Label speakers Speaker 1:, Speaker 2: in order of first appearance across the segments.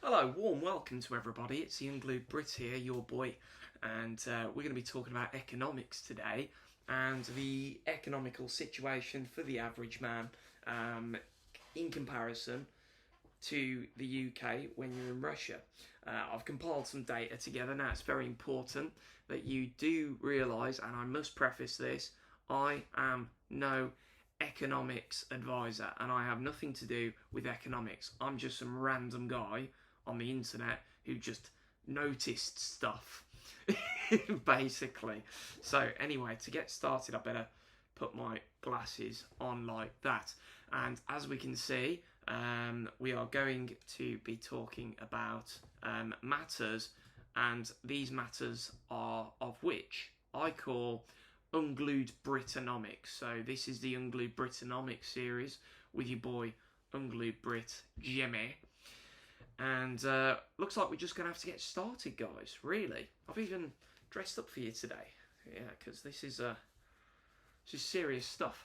Speaker 1: Hello, warm welcome to everybody. It's the Unglued Brit here, your boy, and we're going to be talking about economics today and the economical situation for the average man in comparison to the UK when you're in Russia. I've compiled some data together. Now, it's very important that you do realise, and I must preface this, I am no economics advisor and I have nothing to do with economics. I'm just some random guy on the internet who just noticed stuff basically. So anyway, to get started I better put my glasses on like that, and as we can see we are going to be talking about matters, and these matters are of which I call Unglued Britonomics. So this is the Unglued Britonomics series with your boy Unglued Brit Jimmy. And looks like we're just going to have to get started, guys, really. I've even dressed up for you today. Yeah, because this is serious stuff.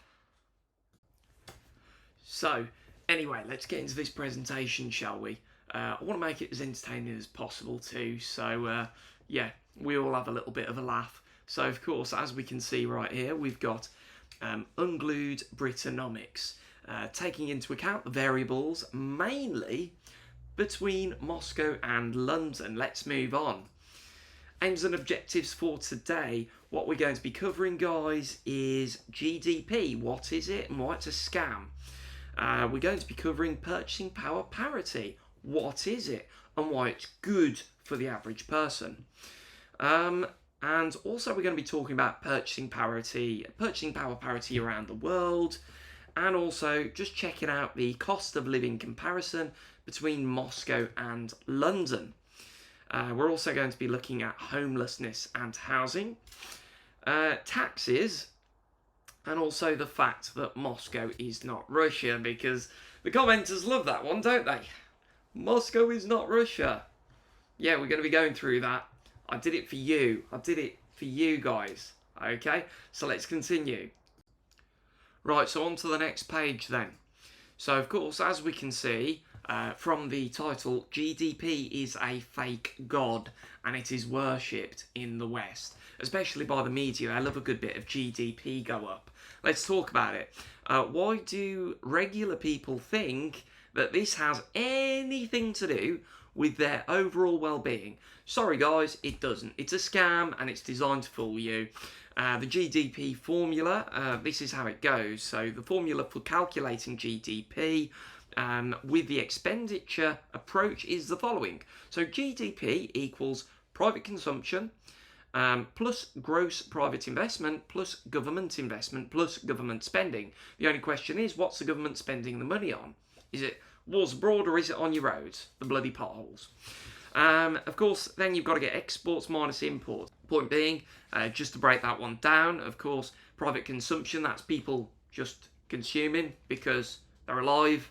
Speaker 1: So, anyway, let's get into this presentation, shall we? I want to make it as entertaining as possible too. So, yeah, we all have a little bit of a laugh. So, of course, as we can see right here, we've got Unglued Britonomics, taking into account the variables mainly between Moscow and London. Let's move on. Aims and objectives for today. What we're going to be covering, guys, is GDP. What is it and why it's a scam? We're going to be covering purchasing power parity. What is it and why it's good for the average person? And also we're going to be talking about purchasing power parity around the world, and also just checking out the cost of living comparison between Moscow and London. We're also going to be looking at homelessness and housing, taxes, and also the fact that Moscow is not Russia, because the commenters love that one, don't they? Moscow is not Russia. Yeah, we're going to be going through that. I did it for you. I did it for you guys. Okay, so let's continue. Right, so on to the next page then. So, of course, as we can see from the title, GDP is a fake god and it is worshipped in the West, especially by the media. I love a good bit of GDP go up. Let's talk about it. Why do regular people think that this has anything to do with their overall well-being? Sorry guys, it doesn't. It's a scam and it's designed to fool you. The GDP formula, this is how it goes. So the formula for calculating GDP with the expenditure approach is the following. So GDP equals private consumption plus gross private investment plus government investment plus government spending. The only question is, what's the government spending the money on? Is it wars abroad or is it on your roads, the bloody potholes? Of course, then you've got to get exports minus imports. Point being, just to break that one down, of course, private consumption, that's people just consuming because they're alive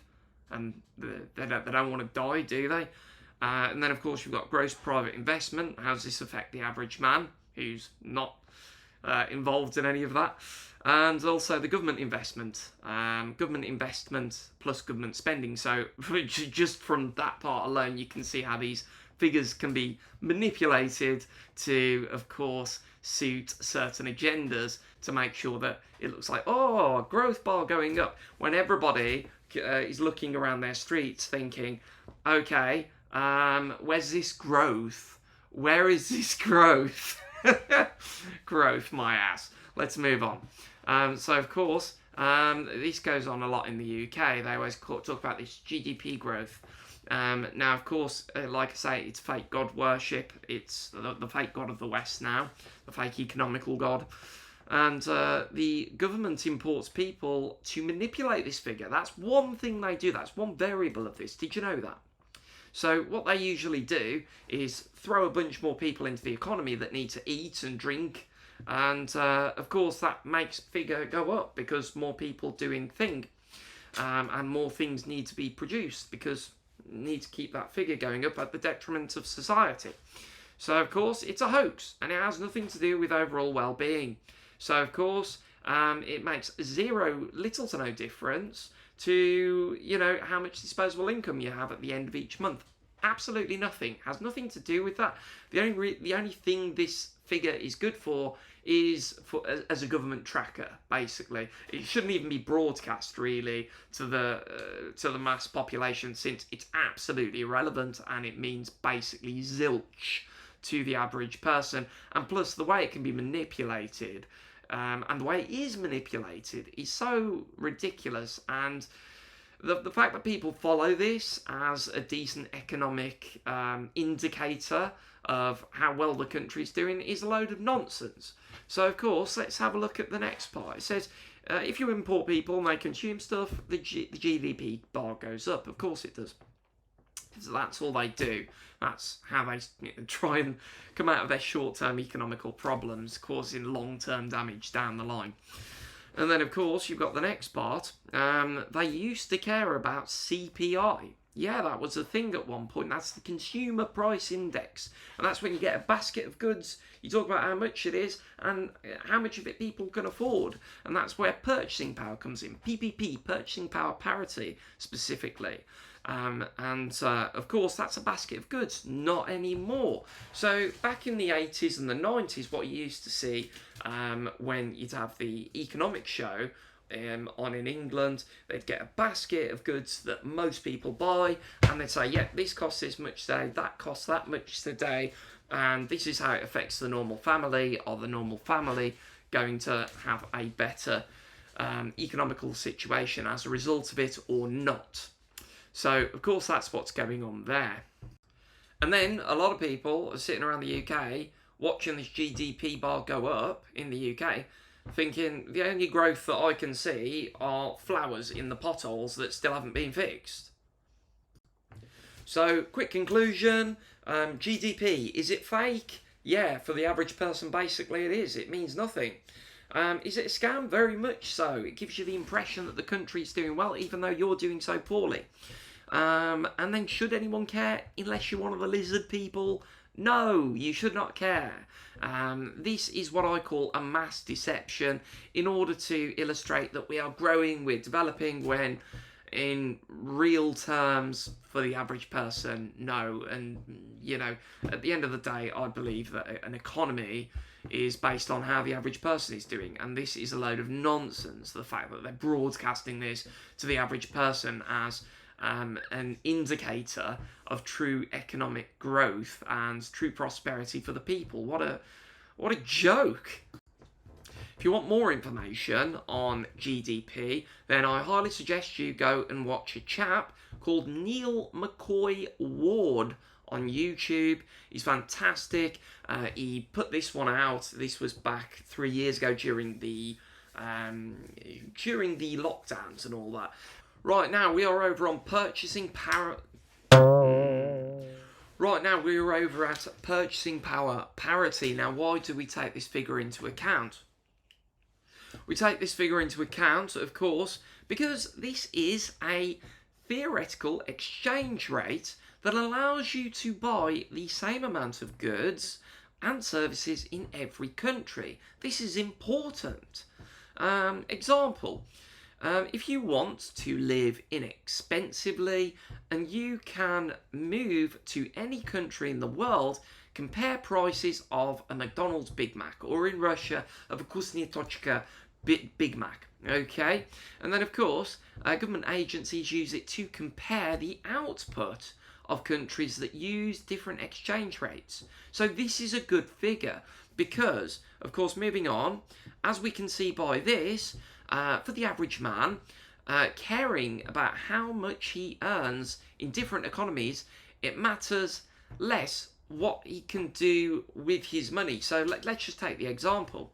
Speaker 1: and they don't want to die, do they? And then, of course, you've got gross private investment. How does this affect the average man who's not involved in any of that? And also the government investment plus government spending. So just from that part alone, you can see how these figures can be manipulated to, of course, suit certain agendas to make sure that it looks like, oh, growth bar going up, when everybody is looking around their streets thinking, okay, where's this growth? Where is this growth? Growth, my ass. Let's move on. So, of course, this goes on a lot in the UK. They always talk about this GDP growth. Now, of course, like I say, it's fake god worship. It's the fake god of the West now, the fake economical god. And the government imports people to manipulate this figure. That's one thing they do. That's one variable of this. Did you know that? So what they usually do is throw a bunch more people into the economy that need to eat and drink. And, of course, that makes figure go up because more people doing thing. And more things need to be produced because need to keep that figure going up at the detriment of society. So, of course, it's a hoax and it has nothing to do with overall well-being. So, of course, it makes little to no difference to, how much disposable income you have at the end of each month. absolutely nothing. Has nothing to do with that. The only thing this figure is good for is as a government tracker. Basically, it shouldn't even be broadcast really to the mass population, since it's absolutely irrelevant and it means basically zilch to the average person. And plus, the way it can be manipulated, and the way it is manipulated, is so ridiculous. And the fact that people follow this as a decent economic indicator of how well the country's doing is a load of nonsense. So, of course, let's have a look at the next part. It says, if you import people and they consume stuff, the GDP bar goes up. Of course it does. So that's all they do. That's how they try and come out of their short-term economical problems, causing long-term damage down the line. And then, of course, you've got the next part. They used to care about CPI. Yeah, that was a thing at one point. That's the Consumer Price Index. And that's when you get a basket of goods, you talk about how much it is and how much of it people can afford. And that's where purchasing power comes in. PPP, purchasing power parity, specifically. Of course, that's a basket of goods. Not anymore. So back in the 80s and the 90s, what you used to see when you'd have the economic show on in England, they'd get a basket of goods that most people buy, and they'd say, yeah, this costs this much today, that costs that much today, and this is how it affects the normal family. Or the normal family going to have a better economical situation as a result of it, or not? So, of course, that's what's going on there. And then a lot of people are sitting around the UK watching this GDP bar go up in the UK, thinking the only growth that I can see are flowers in the potholes that still haven't been fixed. So, quick conclusion, GDP, is it fake? Yeah, for the average person, basically it is. It means nothing. Is it a scam? Very much so. It gives you the impression that the country's doing well, even though you're doing so poorly. And then, should anyone care unless you're one of the lizard people? No, you should not care. This is what I call a mass deception in order to illustrate that we are growing, we're developing, when in real terms, for the average person, no. And, at the end of the day, I believe that an economy is based on how the average person is doing, and this is a load of nonsense. The fact that they're broadcasting this to the average person as an indicator of true economic growth and true prosperity for the people. What a joke. If you want more information on GDP, then I highly suggest you go and watch a chap called Neil McCoy Ward on YouTube. He's fantastic. He put this one out. This was back 3 years ago during the lockdowns and all that. Right now we are over on purchasing power. Right now we are over at purchasing power parity. Now, why do we take this figure into account? We take this figure into account, of course, because this is a theoretical exchange rate that allows you to buy the same amount of goods and services in every country. This is important. Example, if you want to live inexpensively and you can move to any country in the world, compare prices of a McDonald's Big Mac, or in Russia of a Vkusnaya Tochka Big Mac. Okay, and then of course government agencies use it to compare the output of countries that use different exchange rates. So this is a good figure because, of course, moving on, as we can see by this, for the average man, caring about how much he earns in different economies, it matters less what he can do with his money. So let's just take the example.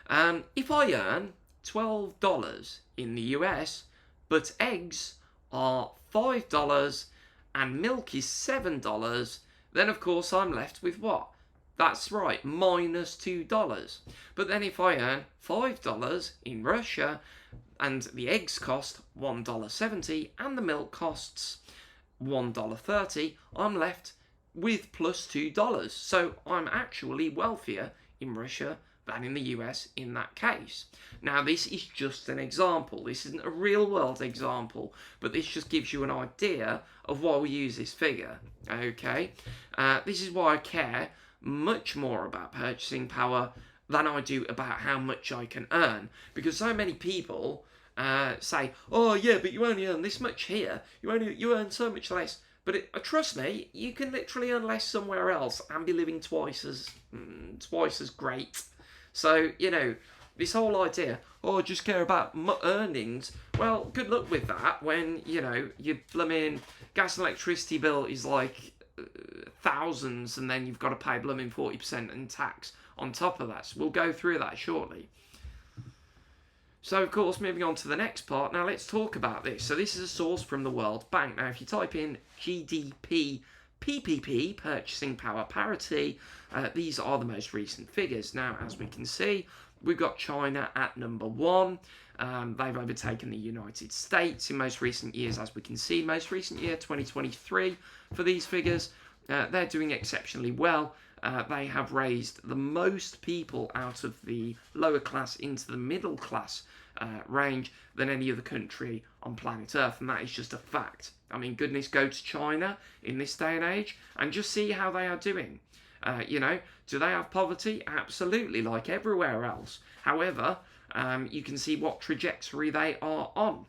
Speaker 1: If I earn $12 in the US, but eggs are $5 and milk is $7, then of course I'm left with what? That's right, minus $2. But then if I earn $5 in Russia and the eggs cost $1.70 and the milk costs $1.30, I'm left with plus $2. So I'm actually wealthier in Russia than in the US in that case. Now, this is just an example. This isn't a real world example, but this just gives you an idea of why we use this figure. Okay, this is why I care much more about purchasing power than I do about how much I can earn, because so many people say, "Oh yeah, but you only earn this much here. You earn so much less." But trust me, you can literally earn less somewhere else and be living twice as great. So, this whole idea, oh, just care about earnings. Well, good luck with that when, your blooming gas and electricity bill is like thousands, and then you've got to pay blooming 40% in tax on top of that. So we'll go through that shortly. So, of course, moving on to the next part, now let's talk about this. So this is a source from the World Bank. Now, if you type in GDP PPP, purchasing power parity, these are the most recent figures. Now, as we can see, we've got China at number 1. They've overtaken the United States in most recent years, as we can see. Most recent year, 2023, for these figures, they're doing exceptionally well. They have raised the most people out of the lower class into the middle class range than any other country on planet Earth, and that is just a fact. I mean, goodness, go to China in this day and age and just see how they are doing. Do they have poverty? Absolutely, like everywhere else. However, you can see what trajectory they are on.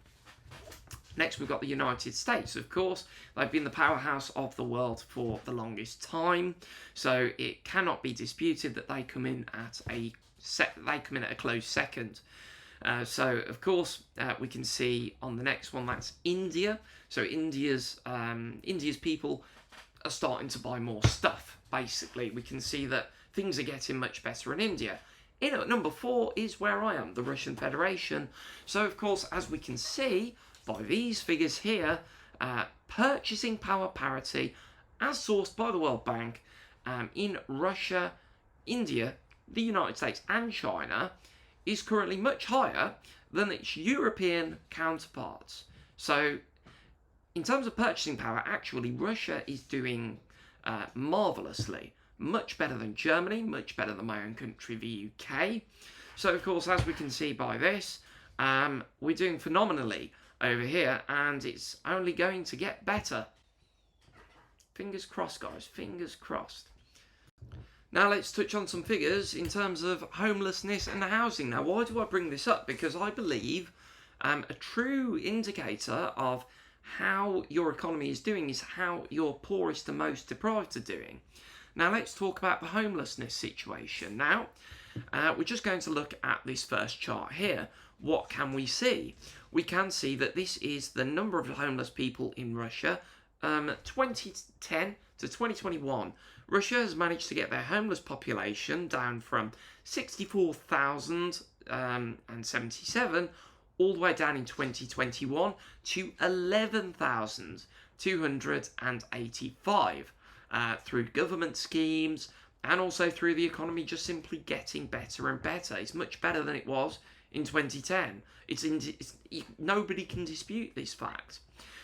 Speaker 1: Next, we've got the United States. Of course, they've been the powerhouse of the world for the longest time, so it cannot be disputed that they come in at a close second. So, of course, we can see on the next one, that's India. So India's people are starting to buy more stuff, basically. We can see that things are getting much better in India. In at number 4 is where I am, the Russian Federation. So, of course, as we can see by these figures here, purchasing power parity, as sourced by the World Bank, in Russia, India, the United States and China, is currently much higher than its European counterparts. So, in terms of purchasing power, actually, Russia is doing marvellously. Much better than Germany, much better than my own country, the UK. So, of course, as we can see by this, we're doing phenomenally over here, and it's only going to get better. Fingers crossed, guys, fingers crossed. Now let's touch on some figures in terms of homelessness and housing. Now, why do I bring this up? Because I believe a true indicator of how your economy is doing is how your poorest and most deprived are doing. Now let's talk about the homelessness situation. Now, we're just going to look at this first chart here. What can we see? We can see that this is the number of homeless people in Russia. 2010 to 2021, Russia has managed to get their homeless population down from 64,077 all the way down in 2021 to 11,285 through government schemes and also through the economy just simply getting better and better. It's much better than it was in 2010. Nobody can dispute this fact.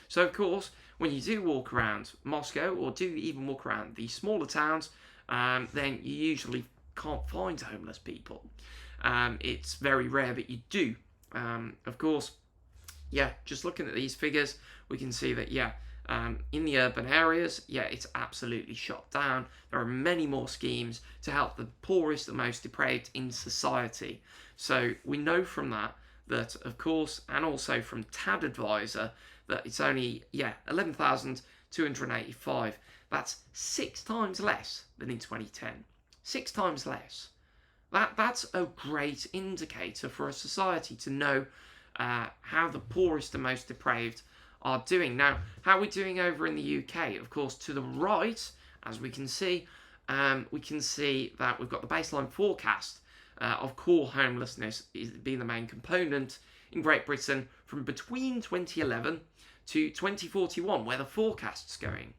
Speaker 1: So, of course, when you do walk around Moscow or do even walk around the smaller towns, then you usually can't find homeless people. It's very rare that you do. Of course, just looking at these figures, we can see that, in the urban areas, it's absolutely shot down. There are many more schemes to help the poorest and most depraved in society. So we know from that, of course, and also from TAD Advisor, that it's only, 11,285. That's 6 times less than in 2010. 6 times less. That's a great indicator for a society to know how the poorest and most depraved are doing. Now, how are we doing over in the UK? Of course, to the right, as we can see that we've got the baseline forecast of core homelessness being the main component in Great Britain from between 2011 to 2041, where the forecast's going.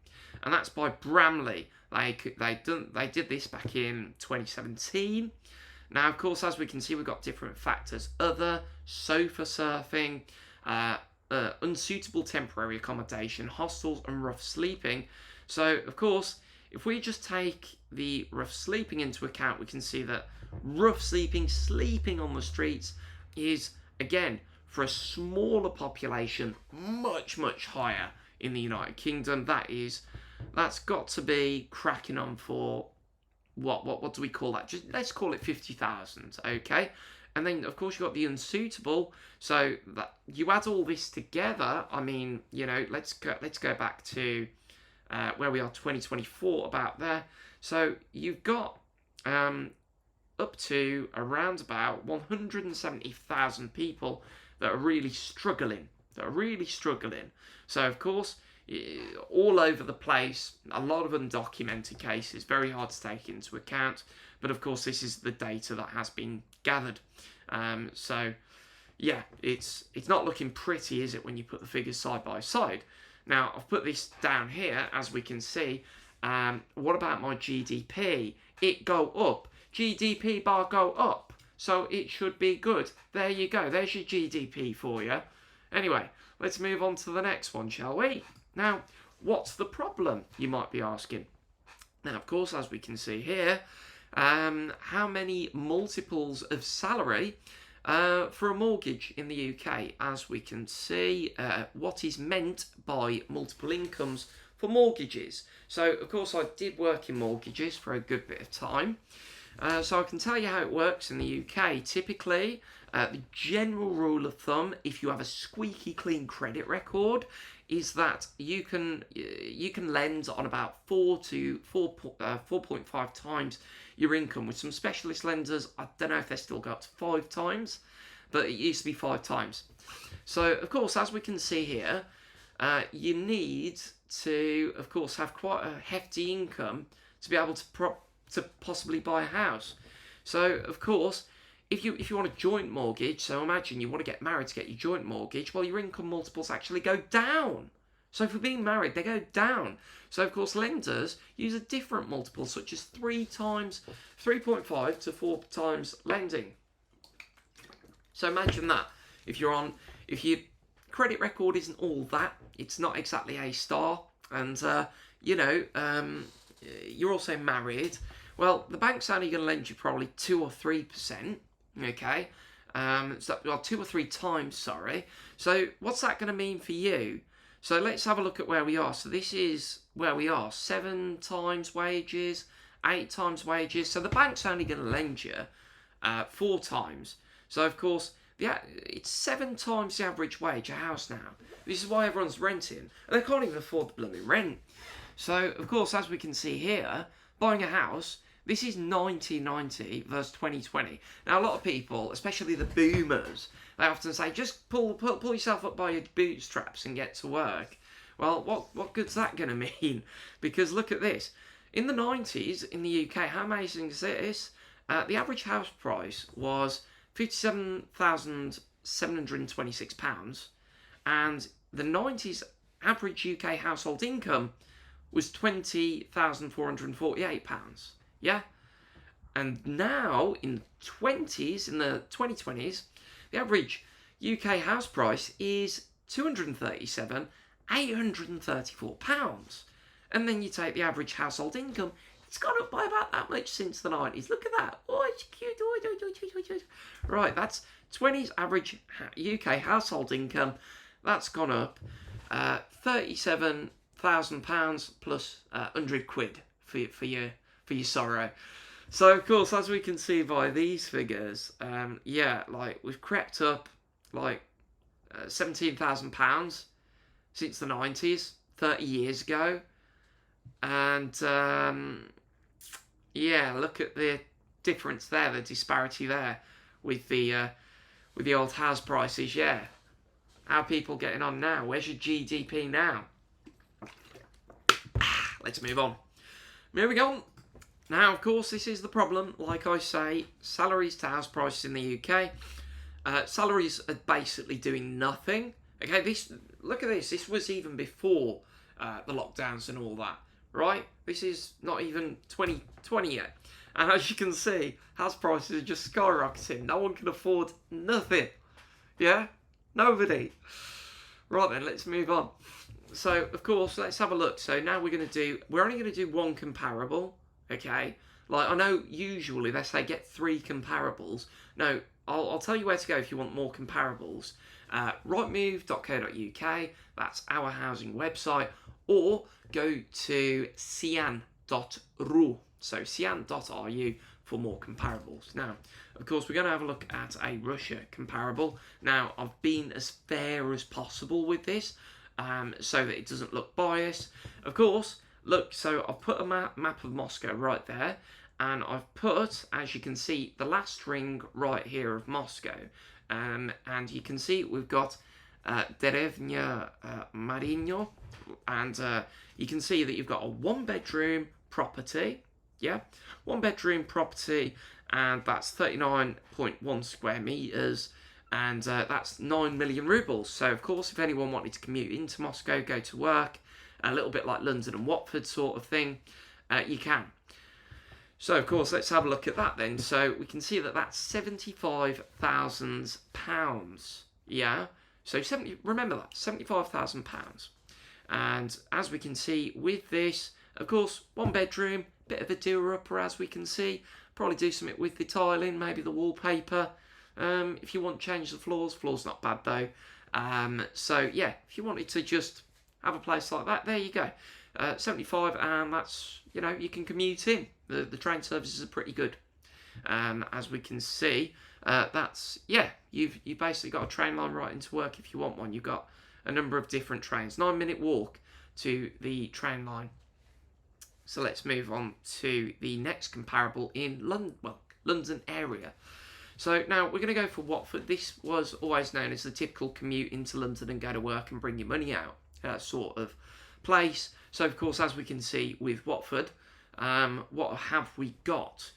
Speaker 1: And that's by Bramley. They did this back in 2017. Now, of course, as we can see, we've got different factors. Other, sofa surfing, unsuitable temporary accommodation, hostels and rough sleeping. So, of course, if we just take the rough sleeping into account, we can see that rough sleeping on the streets is, again, for a smaller population, much, much higher in the United Kingdom. That's got to be cracking on for, what do we call that? Just let's call it 50,000, okay? And then, of course, you've got the unsuitable. So that you add all this together, I mean, you know, let's go back to where we are, 2024, about there. So you've got up to around about 170,000 people that are really struggling. So, of course, all over the place, a lot of undocumented cases, very hard to take into account. But, of course, this is the data that has been gathered. So, yeah, it's not looking pretty, is it, when you put the figures side by side? Now, I've put this down here, as we can see. What about my GDP? It go up. GDP bar go up. So it should be good. There you go. There's your GDP for you. Anyway, let's move on to the next one, shall we? Now, what's the problem, you might be asking? Now, of course, as we can see here, how many multiples of salary for a mortgage in the UK? As we can see, what is meant by multiple incomes for mortgages. So, of course, I did work in mortgages for a good bit of time. So I can tell you how it works in the UK. Typically, the general rule of thumb, if you have a squeaky clean credit record, is that you can lend on about 4 to 4.5 times your income. With some specialist lenders, I don't know if they still go up to 5 times, but it used to be 5 times. So, of course, as we can see here, you need to, of course, have quite a hefty income to be able to possibly buy a house. So, of course, if you want a joint mortgage, so imagine you want to get married to get your joint mortgage, well, your income multiples actually go down. So for being married, they go down. So, of course, lenders use a different multiple, such as 3.5 to 4 times lending. So imagine that. If your credit record isn't all that, it's not exactly A star, and, you're also married, well, the bank's only going to lend you probably 2 or 3%, okay? So 2 or 3 times, sorry. So what's that going to mean for you? So let's have a look at where we are. So this is where we are, 7 times wages, 8 times wages. So the bank's only going to lend you 4 times. So, of course, it's 7 times the average wage a house now. This is why everyone's renting. And they can't even afford the blooming rent. So, of course, as we can see here, buying a house, this is 1990 versus 2020. Now, a lot of people, especially the boomers, they often say, just pull yourself up by your bootstraps and get to work. Well, what good's that going to mean? Because look at this. In the 90s, in the UK, how amazing is this? The average house price was £57,726. And the 90s average UK household income was £20,448. Yeah? And now, in the 2020s, the average UK house price is £237,834. And then you take the average household income, it's gone up by about that much since the 90s. Look at that. Oh, it's cute. Right, that's 20s average UK household income. That's gone up £37,000 plus 100 quid for your sorrow. So, of course, as we can see by these figures, we've crept up £17,000 since the 90s, 30 years ago. And, look at the difference there, the disparity there with the old house prices, yeah. How are people getting on now? Where's your GDP now? Let's move on. Moving on. Now, of course, this is the problem. Like I say, salaries to house prices in the UK. Salaries are basically doing nothing. Okay, look at this. This was even before the lockdowns and all that, right? This is not even 2020 yet. And as you can see, house prices are just skyrocketing. No one can afford nothing. Yeah? Nobody. Right then, let's move on. So of course, let's have a look. So now we're only going to do one comparable, okay? Like, I know usually they say get 3 comparables. No, I'll tell you where to go if you want more comparables. Rightmove.co.uk, that's our housing website, or go to cian.ru, so cian.ru for more comparables. Now, of course, we're going to have a look at a Russia comparable. Now, I've been as fair as possible with this, so that it doesn't look biased. Of course, look, so I've put a map of Moscow right there, and I've put, as you can see, the last ring right here of Moscow. And you can see we've got Derevnya Marino, and you can see that you've got a 1-bedroom property, yeah, 1-bedroom property, and that's 39.1 square meters, and that's 9 million rubles. So of course, if anyone wanted to commute into Moscow, go to work, a little bit like London and Watford sort of thing, you can. So, of course, let's have a look at that then. So, we can see that that's £75,000. Yeah? So, remember that, £75,000. And as we can see with this, of course, 1-bedroom, bit of a doer-upper as we can see. Probably do something with the tiling, maybe the wallpaper. If you want to change the floors not bad though. So, yeah, if you wanted to just have a place like that, there you go. 75, and that's, you know, you can commute in. The train services are pretty good. As we can see, that's, yeah, you've basically got a train line right into work if you want one. You've got a number of different trains. 9-minute walk to the train line. So let's move on to the next comparable in London area. So now we're going to go for Watford. This was always known as the typical commute into London and go to work and bring your money out sort of place. So of course, as we can see with Watford, what have we got?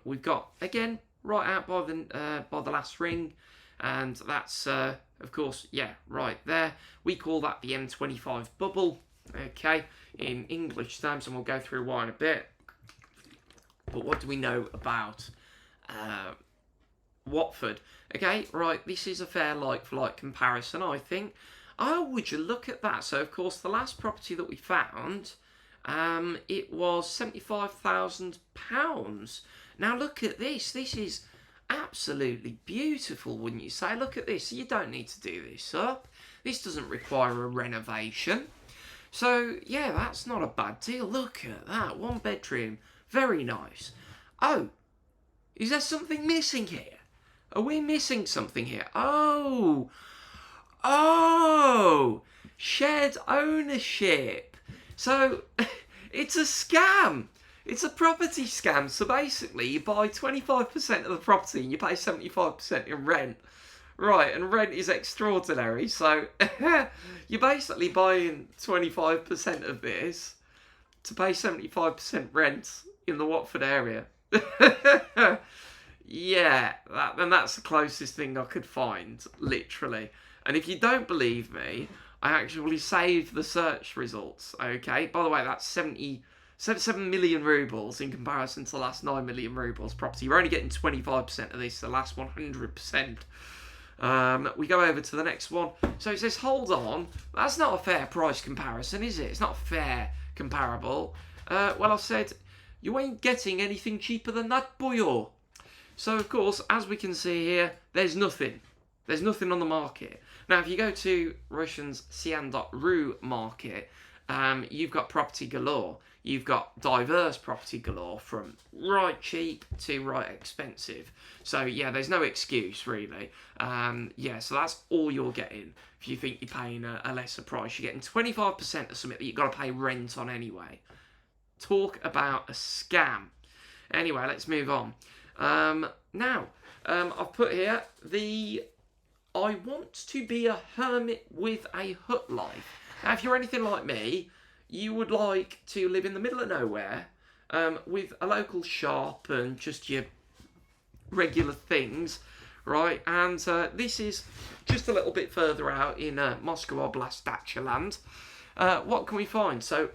Speaker 1: We've got, again, right out by the last ring, and that's of course, yeah, right there. We call that the M25 bubble, okay, in English terms, and we'll go through why in a bit. But what do we know about Watford? Okay, right, this is a fair like-for-like comparison, I think. Oh, would you look at that? So, of course, the last property that we found, it was £75,000. Now, look at this. This is absolutely beautiful, wouldn't you say? Look at this. You don't need to do this up. This doesn't require a renovation. So, yeah, that's not a bad deal. Look at that. 1-bedroom. Very nice. Oh, is there something missing here? Are we missing something here? Oh, shared ownership. So, it's a scam. It's a property scam. So basically, you buy 25% of the property and you pay 75% in rent. Right, and rent is extraordinary. So, you're basically buying 25% of this to pay 75% rent in the Watford area. Yeah, that's the closest thing I could find, literally. And if you don't believe me, I actually saved the search results, okay? By the way, that's 7 million rubles in comparison to the last 9 million rubles property. You're only getting 25% of this, the last 100%. We go over to the next one. So it says, hold on, that's not a fair price comparison, is it? It's not fair comparable. Well, I said, you ain't getting anything cheaper than that, boyo. So, of course, as we can see here, there's nothing. There's nothing on the market. Now, if you go to Russian's Cian.ru market, you've got property galore. You've got diverse property galore, from right cheap to right expensive. So, yeah, there's no excuse, really. Yeah, so that's all you're getting. If you think you're paying a lesser price, you're getting 25% of something that you've got to pay rent on anyway. Talk about a scam. Anyway, let's move on. Now, I've put here I want to be a hermit with a hut life. Now, if you're anything like me, you would like to live in the middle of nowhere, with a local shop and just your regular things, right? And this is just a little bit further out in Moscow Oblast, Dacha land. What can we find? So,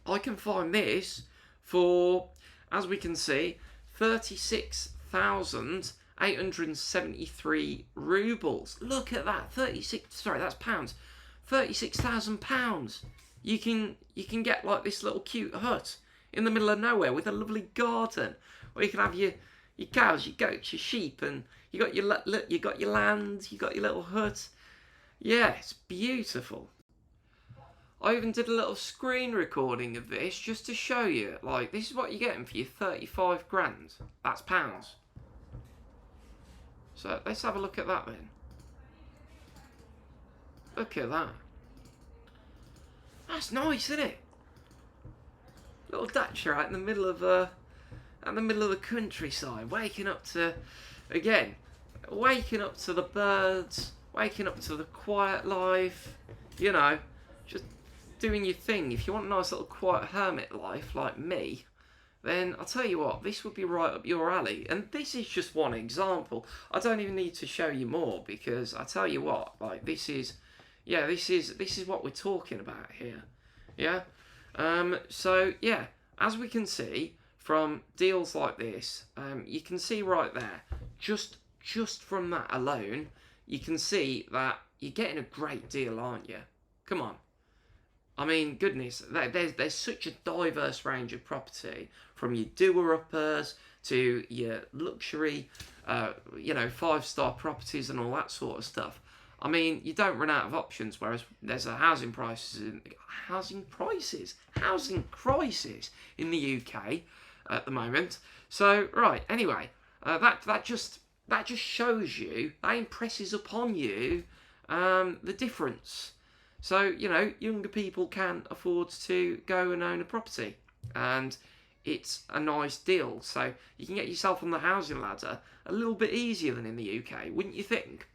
Speaker 1: I can find this for, as we can see, 36,873 rubles. Look at that. That's pounds. £36,000. You can get like this little cute hut in the middle of nowhere with a lovely garden where you can have your cows, your goats, your sheep, and you got your land, you got your little hut. Yeah, it's beautiful. I even did a little screen recording of this just to show you, like, this is what you're getting for your 35 grand. That's pounds. So let's have a look at that then. Look at that. That's nice, isn't it? Little dacha right in the middle of the countryside, waking up to the birds, waking up to the quiet life, you know, just doing your thing. If you want a nice little quiet hermit life like me, then I'll tell you what, this would be right up your alley. And this is just one example. I don't even need to show you more, because I tell you what, like, this is what we're talking about here. Yeah. So yeah, as we can see from deals like this, you can see right there, just from that alone, you can see that you're getting a great deal, aren't you? Come on. I mean, goodness, there's such a diverse range of property, from your doer-uppers to your luxury, 5-star properties and all that sort of stuff. I mean, you don't run out of options, whereas there's a housing crisis in the UK at the moment. So, right, anyway, that just shows you, that impresses upon you the difference. So, younger people can afford to go and own a property, and it's a nice deal. So you can get yourself on the housing ladder a little bit easier than in the UK, wouldn't you think?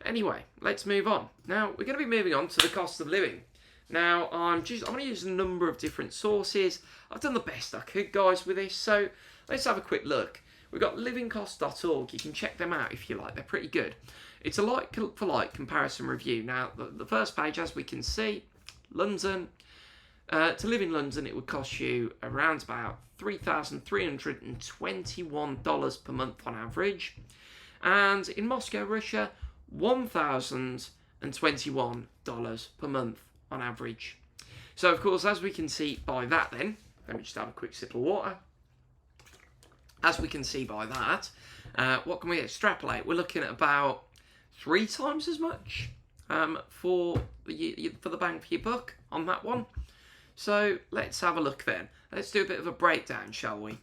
Speaker 1: Anyway, let's move on. Now, we're going to be moving on to the cost of living. Now, I'm going to use a number of different sources. I've done the best I could, guys, with this. So let's have a quick look. We've got livingcost.org. You can check them out if you like. They're pretty good. It's a like-for-like comparison review. Now, the first page, as we can see, London. To live in London, it would cost you around about $3,321 per month on average. And in Moscow, Russia, $1,021 per month on average. So, of course, as we can see by that then, let me just have a quick sip of water. As we can see by that, what can we extrapolate? We're looking at about 3 times as much for the bang for your buck on that one. So let's have a look then. Let's do a bit of a breakdown, shall we?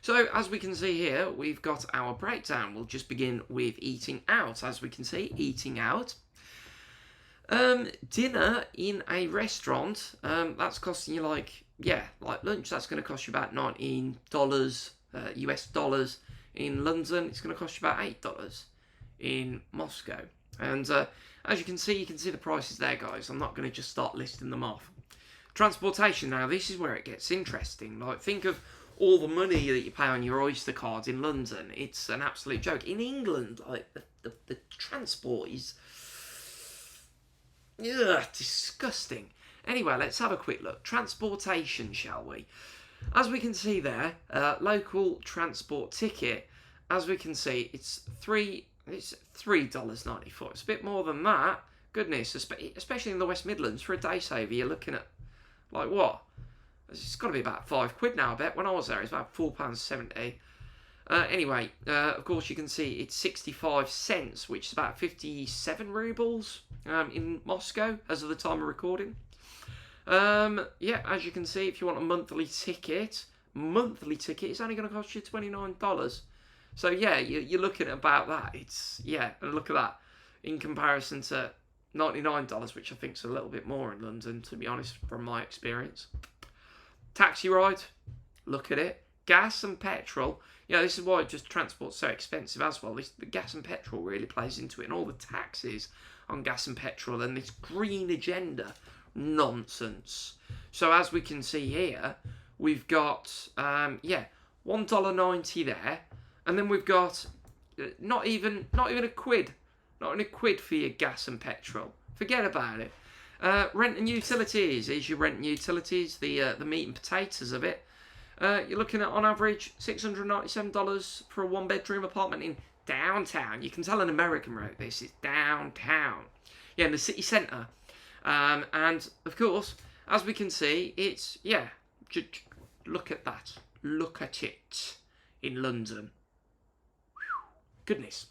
Speaker 1: So as we can see here, we've got our breakdown. We'll just begin with eating out. As we can see, eating out. Dinner in a restaurant, that's costing you like lunch, that's going to cost you about $19 US dollars. In London, it's going to cost you about $8 in Moscow. And as you can see the prices there, guys. I'm not going to just start listing them off. Transportation, now this is where it gets interesting. Like, think of all the money that you pay on your Oyster card in London. It's an absolute joke. In England, like, the transport is disgusting. Anyway, let's have a quick look. Transportation, shall we? As we can see there, local transport ticket, as we can see, it's $3.94. It's a bit more than that. Goodness, especially in the West Midlands, for a day saver, you're looking at, like, what? It's got to be about £5 now, I bet. When I was there, it's about £4.70. Anyway, of course, you can see it's 65 cents, which is about 57 rubles in Moscow as of the time of recording. As you can see, if you want a monthly ticket, it's only going to cost you $29. So yeah, you're looking at about that. And look at that in comparison to $99, which I think is a little bit more in London, to be honest, from my experience. Taxi ride, look at it. Gas and petrol. This is why just transport's so expensive as well. The gas and petrol really plays into it, and all the taxes on gas and petrol and this green agenda nonsense. So as we can see here, we've got $1.90 there, and then we've got not even a quid for your gas and petrol. Forget about it. Rent and utilities is your rent and utilities, the meat and potatoes of it. You're looking at, on average, $697 for a 1-bedroom apartment in downtown. You can tell an American wrote this. It's downtown. in the city centre. And of course, as we can see, it's, look at that. Look at it in London. Whew, goodness.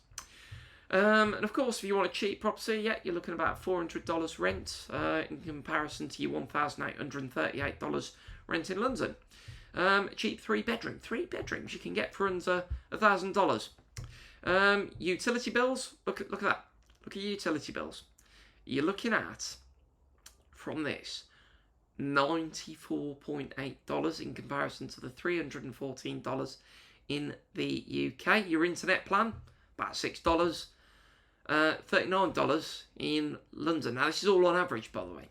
Speaker 1: And of course, if you want a cheap property, you're looking at about $400 rent in comparison to your $1,838 rent in London. A cheap 3-bedroom. 3 bedrooms you can get for under $1,000. Utility bills, look at that. Look at utility bills. You're looking at, from this, $94.8 in comparison to the $314 in the UK. Your internet plan, about $6. $39 in London. Now, this is all on average, by the way.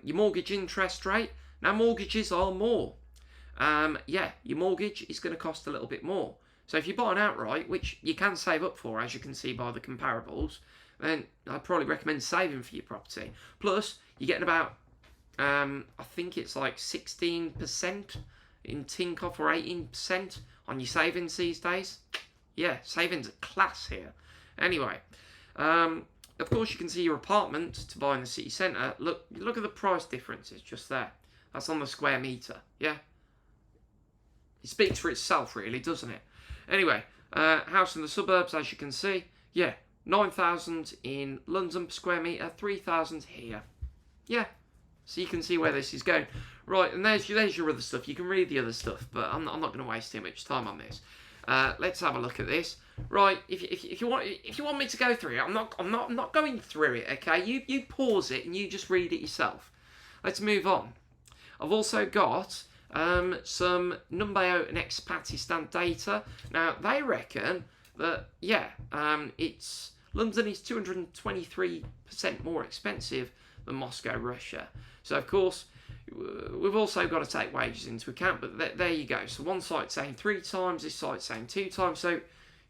Speaker 1: Your mortgage interest rate. Now, mortgages are more. Your mortgage is going to cost a little bit more. So if you buy an outright, which you can save up for, as you can see by the comparables, then I'd probably recommend saving for your property. Plus, you're getting about, I think it's like 16% in Tinkoff or 18% on your savings these days. Yeah, savings are class here. Anyway, of course you can see your apartment to buy in the city centre. Look at the price differences just there. That's on the square metre, yeah? It speaks for itself, really, doesn't it? Anyway, house in the suburbs, as you can see, 9,000 in London per square metre, 3,000 here. Yeah, so you can see where this is going. Right, and there's your other stuff. You can read the other stuff, but I'm not going to waste too much time on this. Let's have a look at this. Right, if you want me to go through it, I'm not going through it. Okay, you pause it and you just read it yourself. Let's move on. I've also got some Numbeo and Expatistan data. Now they reckon that it's London is 223% more expensive than Moscow, Russia. So of course, we've also got to take wages into account, but there you go. So one site's saying 3 times, this site's saying 2 times. So,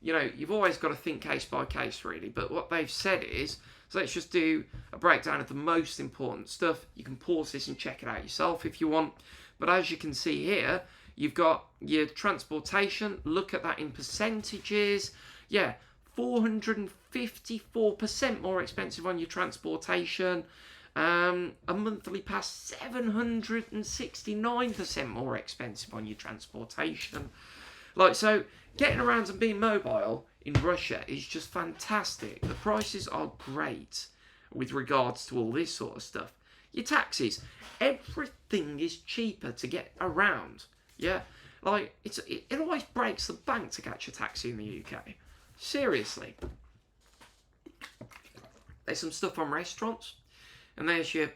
Speaker 1: you've always got to think case by case, really. But what they've said is, so let's just do a breakdown of the most important stuff. You can pause this and check it out yourself if you want. But as you can see here, you've got your transportation. Look at that in percentages. 454% more expensive on your transportation. A monthly pass 769% more expensive on your transportation. So getting around and being mobile in Russia is just fantastic. The prices are great with regards to all this sort of stuff. Your taxis, everything is cheaper to get around. It always breaks the bank to catch a taxi in the UK. Seriously. There's some stuff on restaurants. And there's your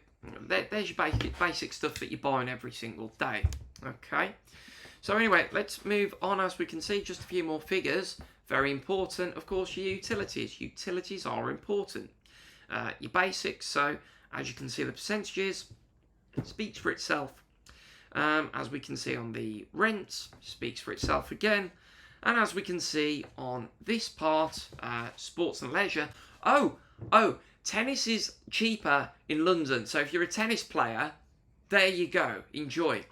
Speaker 1: basic stuff that you're buying every single day. Okay. So anyway, let's move on. As we can see, just a few more figures. Very important, of course, your utilities. Utilities are important. Your basics. So as you can see, the percentages speaks for itself. As we can see on the rent, speaks for itself again. And as we can see on this part, sports and leisure. Oh. Tennis is cheaper in London, so if you're a tennis player, there you go, enjoy.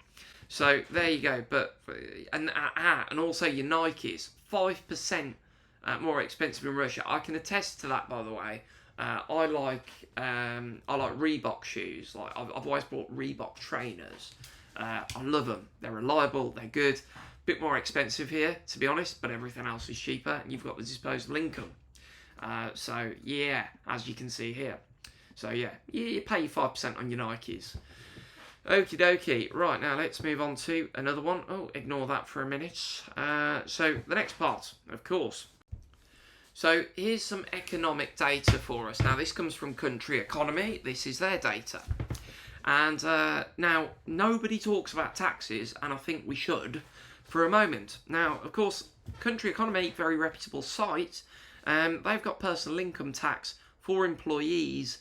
Speaker 1: So there you go. But and also your Nikes, 5% more expensive in Russia. I can attest to that, by the way. I like Reebok shoes. I've always bought Reebok trainers. I love them. They're reliable. They're good. Bit more expensive here, to be honest, but everything else is cheaper, and you've got the disposable income. As you can see here. So you pay your 5% on your Nikes. Okie dokie. Right, now let's move on to another one. Oh, ignore that for a minute. So the next part, of course. So here's some economic data for us. Now this comes from Country Economy. This is their data. And now nobody talks about taxes, and I think we should for a moment. Now, of course, Country Economy, very reputable site. They've got personal income tax for employees,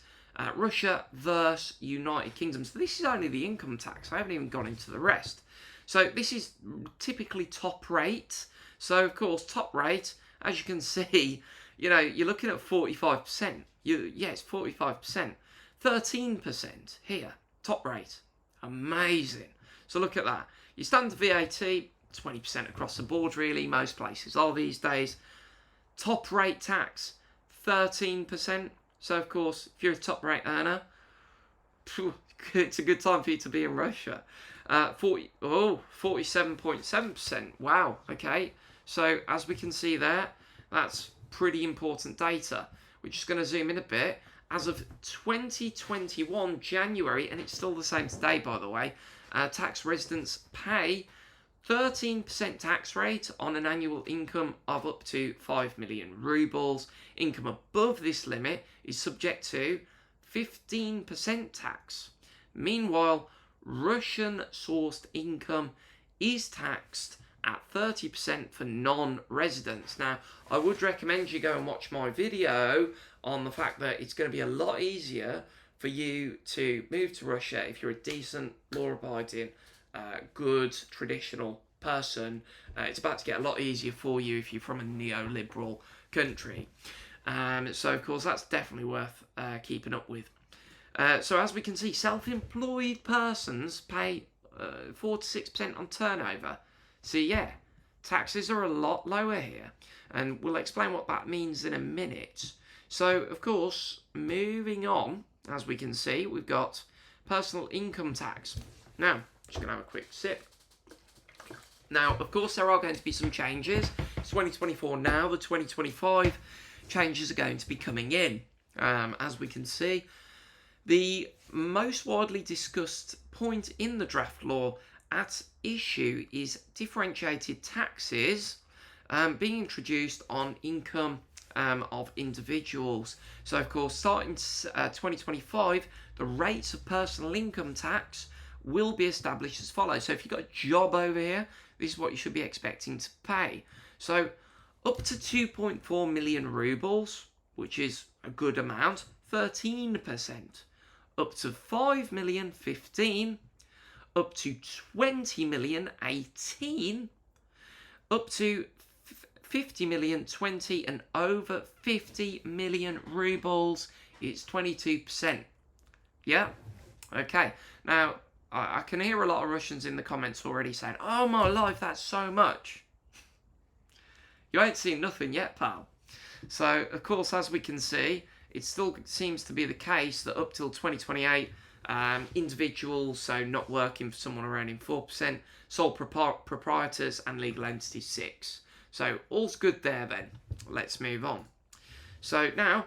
Speaker 1: Russia versus United Kingdom. So this is only the income tax. I haven't even gone into the rest. So this is typically top rate. So of course, top rate, as you can see, you're looking at 45%. It's 45%. 13% here, top rate. Amazing. So look at that. Your standard VAT, 20% across the board really. Most places are these days. Top rate tax, 13%. So, of course, if you're a top rate earner, it's a good time for you to be in Russia. 47.7%. Wow, okay. So, as we can see there, that's pretty important data. We're just going to zoom in a bit. As of 2021 January, and it's still the same today, by the way, tax residents pay 13% tax rate on an annual income of up to 5 million rubles. Income above this limit is subject to 15% tax. Meanwhile, Russian-sourced income is taxed at 30% for non-residents. Now, I would recommend you go and watch my video on the fact that it's going to be a lot easier for you to move to Russia if you're a decent, law-abiding, good, traditional person. It's about to get a lot easier for you if you're from a neoliberal country. So, of course, that's definitely worth keeping up with. So, as we can see, self-employed persons pay 4 to 6% on turnover. So, yeah, taxes are a lot lower here. And we'll explain what that means in a minute. So, of course, moving on, as we can see, we've got personal income tax. Now, just going to have a quick sip. Now, of course, there are going to be some changes. It's 2024 now. The 2025 changes are going to be coming in. As we can see, the most widely discussed point in the draft law at issue is differentiated taxes being introduced on income of individuals. So, of course, starting 2025, the rates of personal income tax will be established as follows. So, if you've got a job over here, this is what you should be expecting to pay. So, up to 2.4 million rubles, which is a good amount, 13%. Up to 5 million, 15%. Up to 20 million, 18%. Up to 50 million, 20%, and over 50 million rubles, it's 22%. Yeah? Okay. Now, I can hear a lot of Russians in the comments already saying, oh my life, that's so much. You ain't seen nothing yet, pal. So, of course, as we can see, it still seems to be the case that up till 2028, individuals, so not working for someone or earning 4%, sole proprietors and legal entities 6%. So, all's good there then. Let's move on. So, now,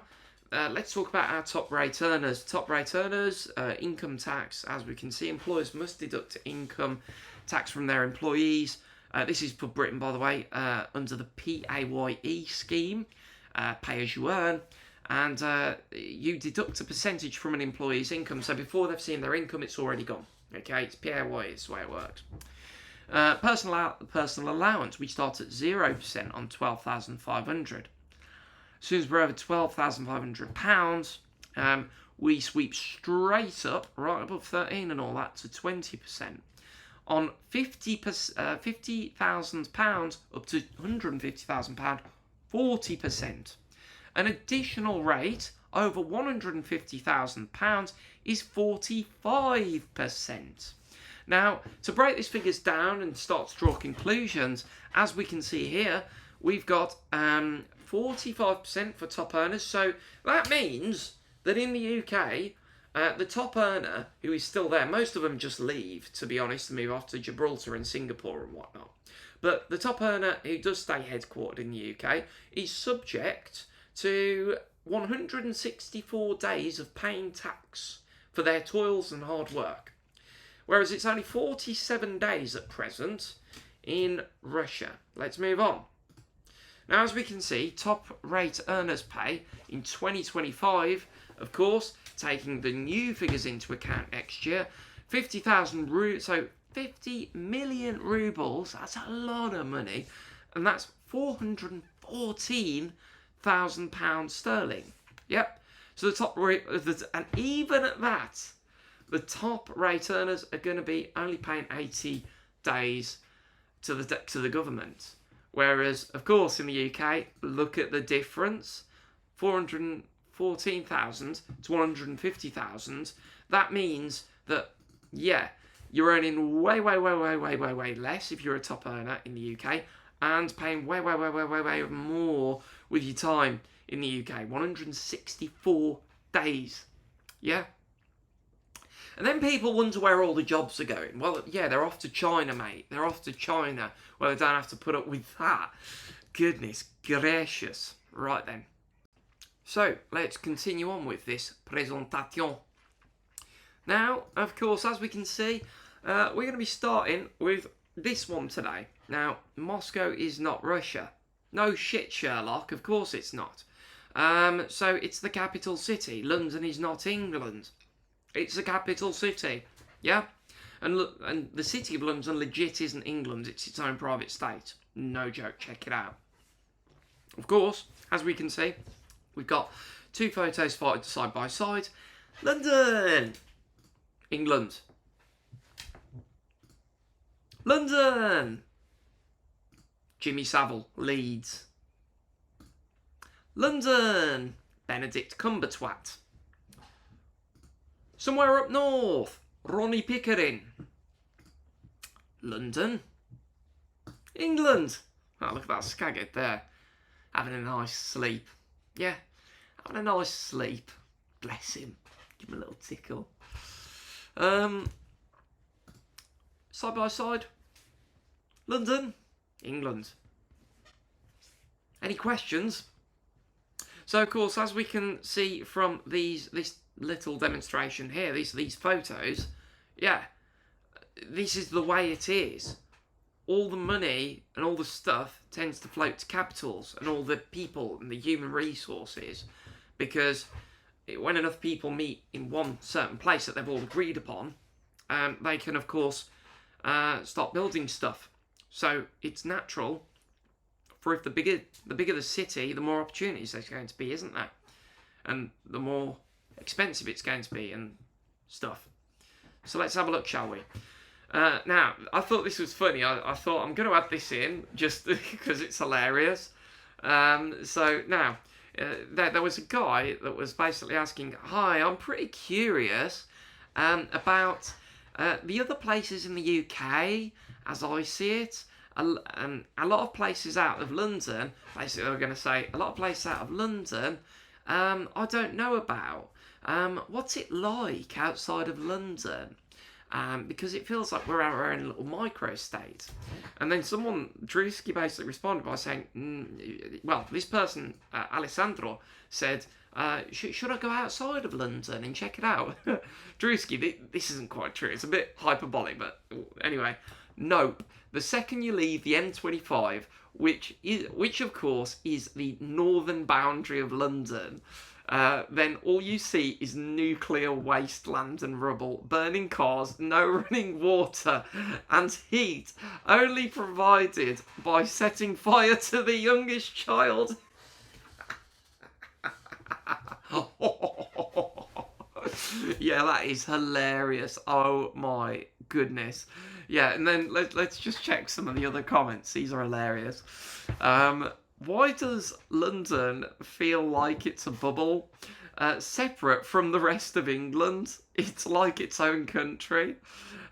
Speaker 1: let's talk about our top rate earners. Top rate earners, income tax. As we can see, employers must deduct income tax from their employees. This is for Britain, by the way, under the PAYE scheme, pay as you earn. And you deduct a percentage from an employee's income. So before they've seen their income, it's already gone. Okay, it's PAYE, it's the way it works. Personal allowance, we start at 0% on 12,500. As soon as we're over £12,500, we sweep straight up, right above 13 and all that, to 20%. On £50,000 up to £150,000, 40%. An additional rate over £150,000 is 45%. Now, to break these figures down and start to draw conclusions, as we can see here, we've got 45% for top earners. So that means that in the UK, the top earner, who is still there, most of them just leave, to be honest, and move off to Gibraltar and Singapore and whatnot. But the top earner who does stay headquartered in the UK is subject to 164 days of paying tax for their toils and hard work. Whereas it's only 47 days at present in Russia. Let's move on. Now, as we can see, top rate earners pay in 2025, of course, taking the new figures into account next year, 50,000 so 50 million rubles, that's a lot of money, and that's £414,000 sterling. Yep. So the top rate, and even at that, the top rate earners are going to be only paying 80 days to the government. Whereas, of course, in the UK, look at the difference, 414,000 to 150,000. That means that, yeah, you're earning way less if you're a top earner in the UK, and paying way more with your time in the UK. days. Yeah? And then people wonder where all the jobs are going. Well, yeah, they're off to China, mate. They're off to China, where they don't have to put up with that. Goodness gracious. Right then. So, let's continue on with this presentation. Now, of course, as we can see, we're going to be starting with this one today. Now, Moscow is not Russia. No shit, Sherlock. Of course it's not. So, it's the capital city. London is not England. It's the capital city. Yeah? And the city of London legit isn't England. It's its own private state. No joke. Check it out. Of course, as we can see, we've got two photos side by side. London! England. London! Jimmy Savile, Leeds. London! Benedict Cumberbatch. Somewhere up north, Ronnie Pickering. London. England. Oh, look at that skagget there. Having a nice sleep. Yeah, having a nice sleep. Bless him. Give him a little tickle. Side by side. London. England. Any questions? So, of course, as we can see from this little demonstration here, these photos, yeah, this is the way it is. All the money and all the stuff tends to float to capitals and all the people and the human resources, because when enough people meet in one certain place that they've all agreed upon, they can, of course, start building stuff. So it's natural for if the bigger the city, the more opportunities there's going to be, isn't there? And the more expensive it's going to be and stuff. So let's have a look, shall we? Now, I thought this was funny. I thought I'm going to add this in just because it's hilarious. So now, there was a guy that was basically asking, "Hi, I'm pretty curious about the other places in the UK, as I see it. A lot of places out of London," basically they were going to say, "a lot of places out of London I don't know about. What's it like outside of London? Because it feels like we're our own little micro-state." And then Drewski basically responded by saying, well, this person, Alessandro, said, should I go outside of London and check it out? Drewski, this isn't quite true. It's a bit hyperbolic, but anyway, nope. The second you leave the M25, which of course is the northern boundary of London, then all you see is nuclear wasteland and rubble, burning cars, no running water, and heat only provided by setting fire to the youngest child. Yeah, that is hilarious. Oh my goodness. Yeah, and then let's just check some of the other comments. These are hilarious. Why does London feel like it's a bubble? Separate from the rest of England. It's like its own country.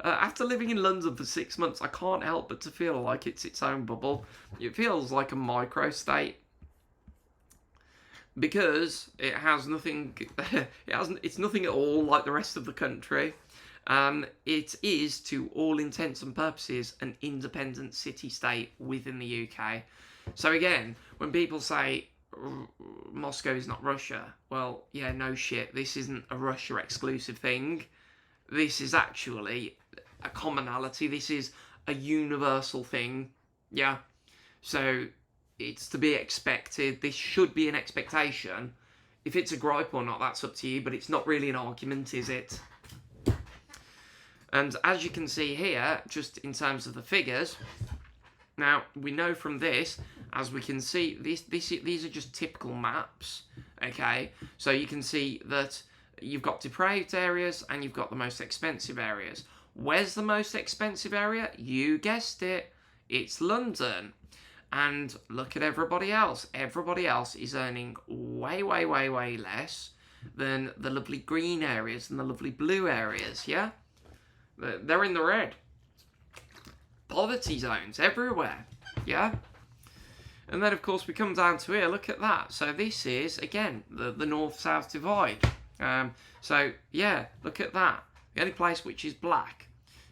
Speaker 1: After living in London for 6 months, I can't help but to feel like it's its own bubble. It feels like a micro-state. Because it has nothing, it's nothing at all like the rest of the country. It is, to all intents and purposes, an independent city-state within the UK. So again, when people say Moscow is not Russia, well, yeah, no shit, this isn't a Russia exclusive thing. This is actually a commonality. This is a universal thing. Yeah. So it's to be expected. This should be an expectation. If it's a gripe or not, that's up to you, but it's not really an argument, is it? And as you can see here, just in terms of the figures, now we know from this, as we can see, these are just typical maps, okay? So you can see that you've got depraved areas and you've got the most expensive areas. Where's the most expensive area? You guessed it, it's London. And look at everybody else. Everybody else is earning way, way, way, way less than the lovely green areas and the lovely blue areas, yeah? They're in the red. Poverty zones everywhere, yeah? And then, of course, we come down to here. Look at that. So this is, again, the north-south divide. So yeah, look at that. The only place which is black,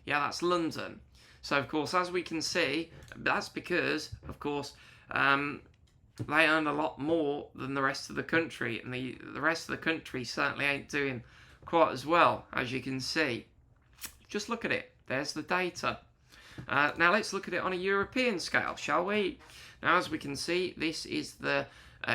Speaker 1: yeah, that's London. So of course, as we can see, that's because, of course, they earn a lot more than the rest of the country, and the rest of the country certainly ain't doing quite as well, as you can see. Just look at it. There's the data. Now let's look at it on a European scale, shall we? Now, as we can see, this is the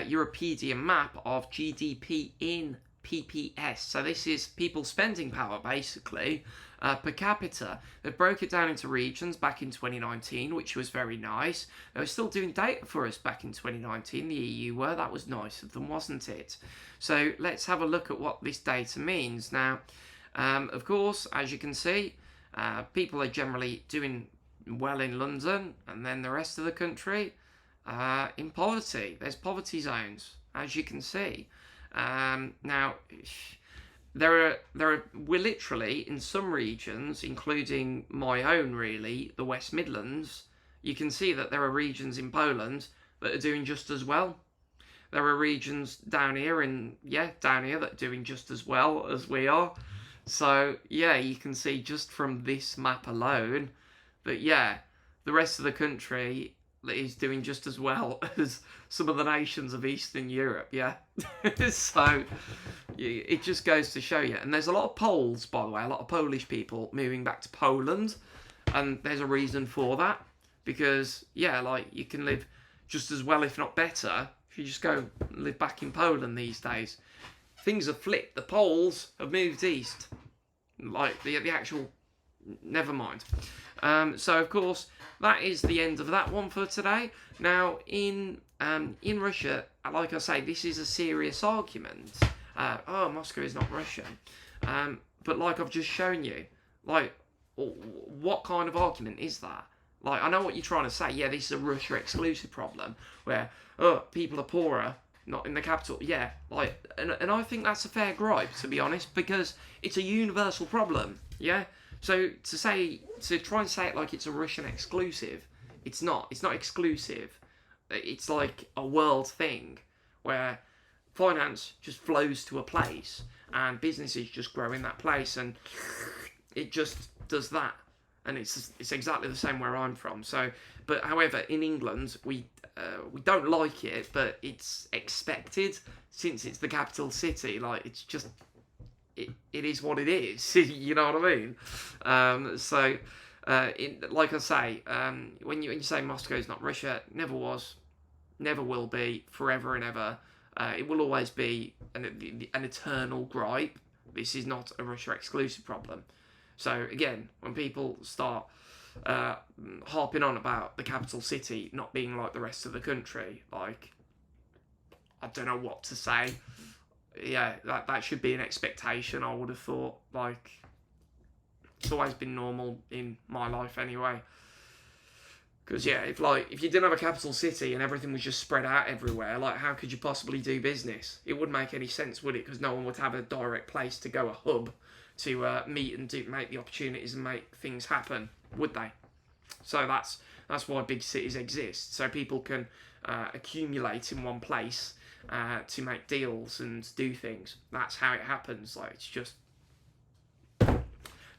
Speaker 1: European map of GDP in PPS. So this is people's spending power, basically, per capita. They broke it down into regions back in 2019, which was very nice. They were still doing data for us back in 2019, the EU were. That was nice of them, wasn't it? So let's have a look at what this data means. Now, of course, as you can see, people are generally doing well in London, and then the rest of the country in poverty. There's poverty zones, as you can see. Now, we're literally in some regions, including my own, really, the West Midlands. You can see that there are regions in Poland that are doing just as well. There are regions down here that are doing just as well as we are. So yeah, you can see just from this map alone that yeah, the rest of the country is doing just as well as some of the nations of Eastern Europe, yeah? So it just goes to show you. And there's a lot of Poles, by the way, a lot of Polish people moving back to Poland, and there's a reason for that, because yeah, like, you can live just as well, if not better, if you just go live back in Poland these days. Things have flipped. The Poles have moved east. Like, the actual... Never mind. So, of course, that is the end of that one for today. Now, in Russia, like I say, this is a serious argument. Moscow is not Russia. But like I've just shown you, like, what kind of argument is that? Like, I know what you're trying to say. Yeah, this is a Russia exclusive problem, where, people are poorer, not in the capital. Yeah, like, and I think that's a fair gripe, to be honest, because it's a universal problem, yeah? So to try and say it like it's a Russian exclusive, it's not exclusive. It's like a world thing, where finance just flows to a place, and businesses just grow in that place, and it just does that. And it's exactly the same where I'm from. So, but however, in England, we don't like it, but it's expected since it's the capital city. Like, it's just, it is what it is. You know what I mean? Like I say, when you say Moscow's not Russia, never was, never will be, forever and ever. It will always be an eternal gripe. This is not a Russia exclusive problem. So again, when people start harping on about the capital city not being like the rest of the country, like, I don't know what to say. Yeah, that should be an expectation, I would have thought. Like, it's always been normal in my life anyway. Because yeah, if you didn't have a capital city and everything was just spread out everywhere, like, how could you possibly do business? It wouldn't make any sense, would it? Because no one would have a direct place to go, a hub, to meet and make the opportunities and make things happen, would they? So that's why big cities exist, so people can accumulate in one place to make deals and do things. That's how it happens. Like, it's just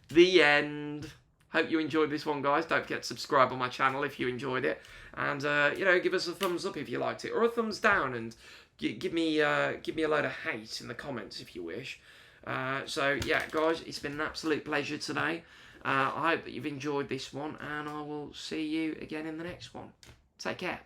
Speaker 1: the end. Hope you enjoyed this one, guys. Don't forget to subscribe on my channel if you enjoyed it, and give us a thumbs up if you liked it, or a thumbs down, and give me a load of hate in the comments if you wish. So yeah, guys, it's been an absolute pleasure today. I hope that you've enjoyed this one, and I will see you again in the next one. Take care.